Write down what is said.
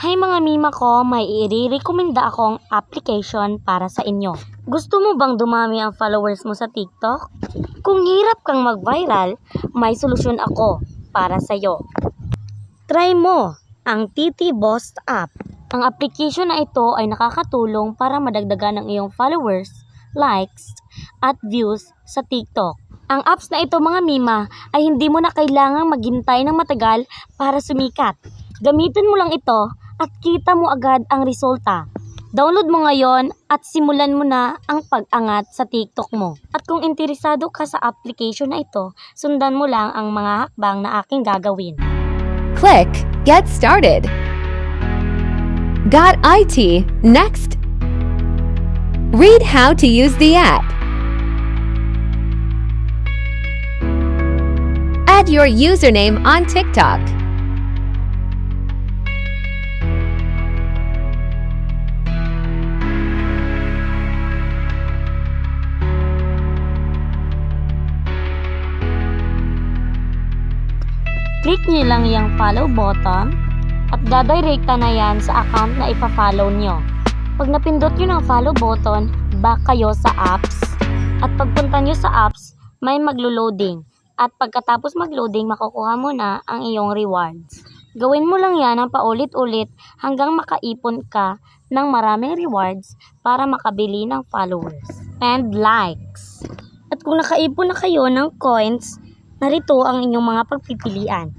Hay mga mima ko, may i-recommenda akong application para sa inyo. Gusto mo bang dumami ang followers mo sa TikTok? Kung hirap kang mag-viral, may solusyon ako para sa'yo. Try mo ang TT Boss app. Ang application na ito ay nakakatulong para madagdagan ang iyong followers, likes, at views sa TikTok. Ang apps na ito mga mima ay hindi mo na kailangang maghintay ng matagal para sumikat. Gamitin mo lang ito at kita mo agad ang resulta. Download mo ngayon at simulan mo na ang pag-angat sa TikTok mo. At kung interesado ka sa application na ito, sundan mo lang ang mga hakbang na aking gagawin. Click Get Started. Got IT next. Read how to use the app. Add your username on TikTok. Click nyo lang yung follow button at dadirekta na yan sa account na ipa-follow nyo. Pag napindot nyo ng follow button, back kayo sa apps. At pagpunta nyo sa apps, may maglo-loading. At pagkatapos mag-loading, makukuha mo na ang iyong rewards. Gawin mo lang yan ng paulit-ulit hanggang makaipon ka ng maraming rewards para makabili ng followers and likes. At kung nakaipon na kayo ng coins, narito ang inyong mga pagpipilian.